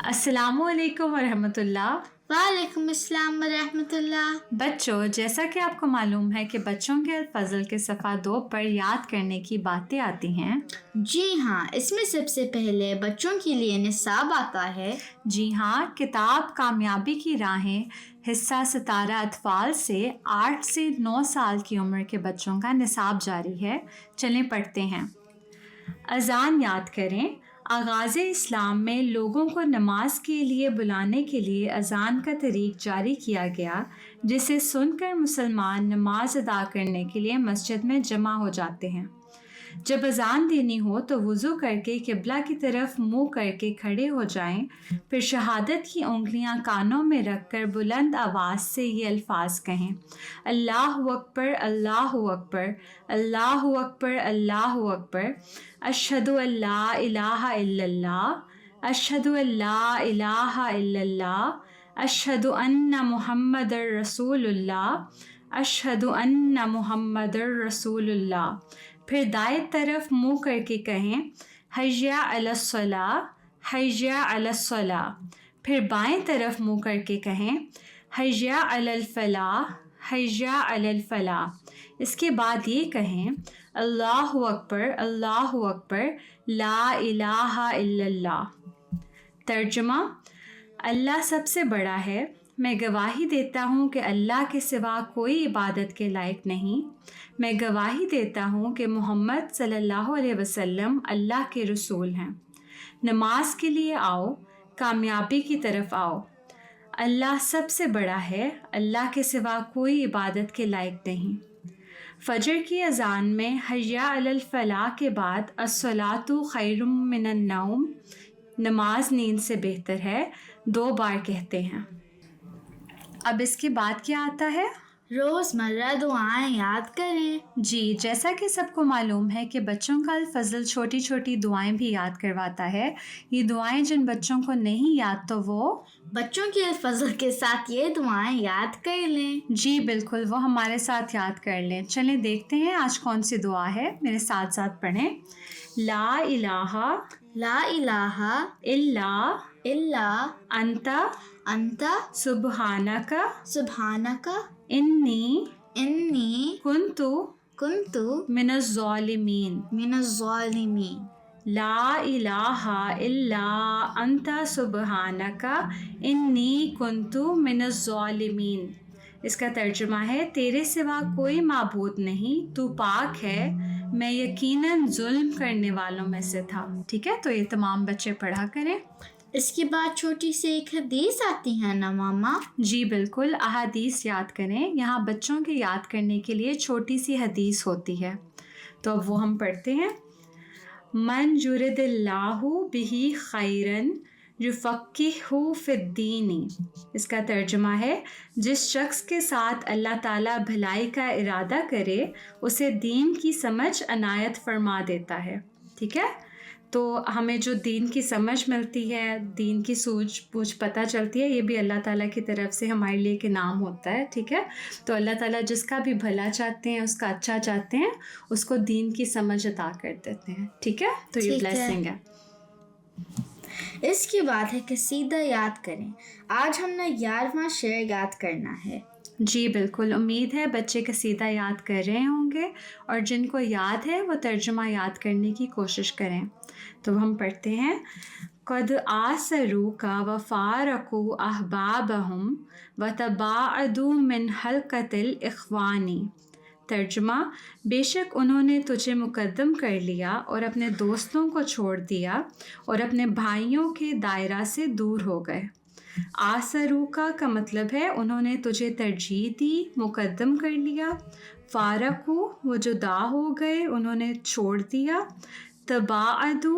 अस्सलामु अलैकुम वरहमतुल्लाह। वालेकुम अस्सलाम वरहमतुल्लाह। बच्चों, जैसा कि आपको मालूम है कि बच्चों के अल-फज़ल के सफ़ा 2 पर याद करने की बातें आती हैं। जी हाँ, इसमें सबसे पहले बच्चों के लिए निसाब आता है। जी हाँ, किताब कामयाबी की राहें हिस्सा सितारा अतफ़ाल से 8 से 9 साल की उम्र के बच्चों का निसाब जारी है। चलें पढ़ते हैं। अज़ान याद करें। आगाज़ इस्लाम में लोगों को नमाज के लिए बुलाने के लिए अज़ान का तरीक़ जारी किया गया, जिसे सुनकर मुसलमान नमाज अदा करने के लिए मस्जिद में जमा हो जाते हैं। जब अज़ान देनी हो तो वुज़ू करके किबला की तरफ मुँह करके खड़े हो जाएं, फिर शहादत की उंगलियां कानों में रखकर बुलंद आवाज़ से ये अल्फाज कहें, अल्लाहु अकबर, अल्लाहु अकबर, अल्लाहु अकबर, अल्लाहु अकबर, अशहदु अल्ला इलाहा इल्लल्लाह, अशहदु अल्ला इलाहा इल्लल्लाह, अशहदु अन्ना मुहम्मदर रसूलुल्लाह, अशहदु अन्ना मुहम्मदर रसूलुल्लाह। फिर दाएं तरफ मुँह करके कहें, हय्या अलस्सलाह, हय्या अलस्सलाह। फिर बाएं तरफ मुँह करके कहें, हय्या अलल फलाह, हय्या अलल फलाह। इसके बाद ये कहें, अल्लाहु अकबर, अल्लाहु अकबर, ला इलाहा इल्लल्लाह। तर्जुमा: अल्लाह सबसे बड़ा है। मैं गवाही देता हूँ कि अल्लाह के सिवा कोई इबादत के लायक नहीं। मैं गवाही देता हूँ कि मोहम्मद सल्लल्लाहु अलैहि वसल्लम अल्लाह के रसूल हैं। नमाज के लिए आओ, कामयाबी की तरफ आओ। अल्लाह सबसे बड़ा है, अल्लाह के सिवा कोई इबादत के लायक नहीं। फजर की अज़ान में हय्या अलल फलाह के बाद अस्सलातु खैरुम मिनन नौम, नमाज नींद से बेहतर है, 2 बार कहते हैं। अब इसके बाद क्या आता है? रोज़मर्रा दुआएं याद करें। जी, जैसा कि सबको मालूम है कि बच्चों का अल-फज़ल छोटी छोटी दुआएं भी याद करवाता है। ये दुआएं जिन बच्चों को नहीं याद तो वो बच्चों के अल-फज़ल के साथ ये दुआएं याद कर लें। जी बिल्कुल, वो हमारे साथ याद कर लें। चलें देखते हैं आज कौन सी दुआ है। मेरे साथ साथ पढ़ें। ला इलाहा, ला इलाहा इल्ला इल्ला अंता अंता सुब्हानका सुब्हानका इन्नी इन्नी कुन्तु कुन्तु मिनज़ ज़ालिमीन। मिनज़ ज़ालिमीन। ला इलाहा इल्ला अंता सुब्हानका इन्नी कुन्तु मिनज़ ज़ालिमीन। इसका तर्जुमा है, तेरे सिवा कोई माबूद नहीं, तू पाक है, मैं यकीनन जुल्म करने वालों में से था। ठीक है, तो ये तमाम बच्चे पढ़ा करें। इसके बाद छोटी सी एक हदीस आती है ना मामा? जी बिल्कुल, अहादीस याद करें। यहाँ बच्चों के याद करने के लिए छोटी सी हदीस होती है, तो अब वो हम पढ़ते हैं। मन युरिदिल्लाहु बिही खैरन युफ़क्किहु फ़िद्दीनी। इसका तर्जुमा है, जिस शख्स के साथ अल्लाह ताला भलाई का इरादा करे उसे दीन की समझ अनायत फरमा देता है। ठीक है, तो हमें जो दीन की समझ मिलती है, दीन की सूझबूझ पता चलती है, ये भी अल्लाह ताला की तरफ से हमारे लिए एक इनाम होता है। ठीक है, तो अल्लाह ताला जिसका भी भला चाहते हैं, उसका अच्छा चाहते हैं, उसको दीन की समझ अता कर देते हैं। ठीक है, तो ये ब्लेसिंग है। इसके बाद है कसीदा याद करें। आज हमने 11वां शेर याद करना है। जी बिल्कुल, उम्मीद है बच्चे कसीदा याद कर रहे होंगे, और जिनको याद है वो तर्जुमा याद करने की कोशिश करें। तो हम पढ़ते हैं। क़द आसरू का वफ़ारकू अहबाबहुम व तबाअदू मिन हल्क़तिल इख़वानी। तर्जुमा: बेशक उन्होंने तुझे मुकद्दम कर लिया और अपने दोस्तों को छोड़ दिया और अपने भाइयों के दायरा से दूर हो गए। आसरूका का मतलब है उन्होंने तुझे तरजीह दी, मुकद्दम कर लिया। फ़ारकू वो जुदा हो गए, उन्होंने छोड़ दिया। तबाअदू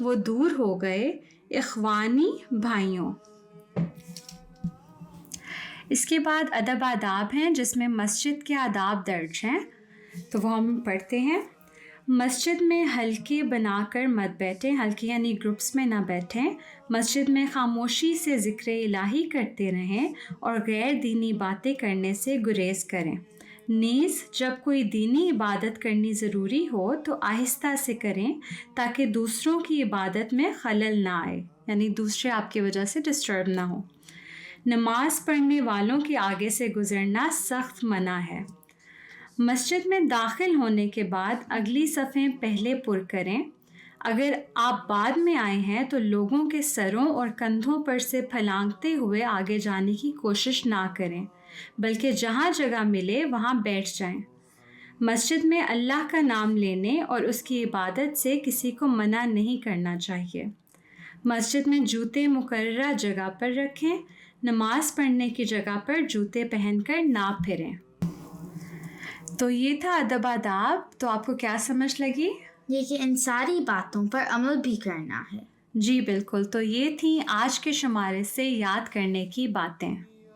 वो दूर हो गए। इख़वानी भाइयों। इसके बाद अदब आदाब हैं, जिसमें मस्जिद के आदाब दर्ज हैं, तो वो हम पढ़ते हैं। मस्जिद में हल्के बनाकर मत बैठें, हल्के यानी ग्रुप्स में ना बैठें। मस्जिद में खामोशी से ज़िक्र इलाही करते रहें और गैर दीनी बातें करने से गुरेज करें। نیز جب کوئی دینی عبادت کرنی ضروری ہو تو آہستہ سے کریں تاکہ دوسروں کی عبادت میں خلل نہ آئے، یعنی دوسرے آپ کی وجہ سے ڈسٹرب نہ ہو۔ نماز پڑھنے والوں کے آگے سے گزرنا سخت منع ہے۔ مسجد میں داخل ہونے کے بعد اگلی صفیں پہلے پر کریں۔ اگر آپ بعد میں آئے ہیں تو لوگوں کے سروں اور کندھوں پر سے پھلانگتے ہوئے آگے جانے کی کوشش نہ کریں، بلکہ جہاں جگہ ملے وہاں بیٹھ جائیں۔ مسجد میں اللہ کا نام لینے اور اس کی عبادت سے کسی کو منع نہیں کرنا چاہیے۔ مسجد میں جوتے مقررہ جگہ پر رکھیں۔ نماز پڑھنے کی جگہ پر جوتے پہن کر نہ پھریں۔ تو یہ تھا ادب آداب۔ تو آپ کو کیا سمجھ لگی؟ یہ کہ ان ساری باتوں پر عمل بھی کرنا ہے۔ جی بالکل، تو یہ تھیں آج کے شمارے سے یاد کرنے کی باتیں۔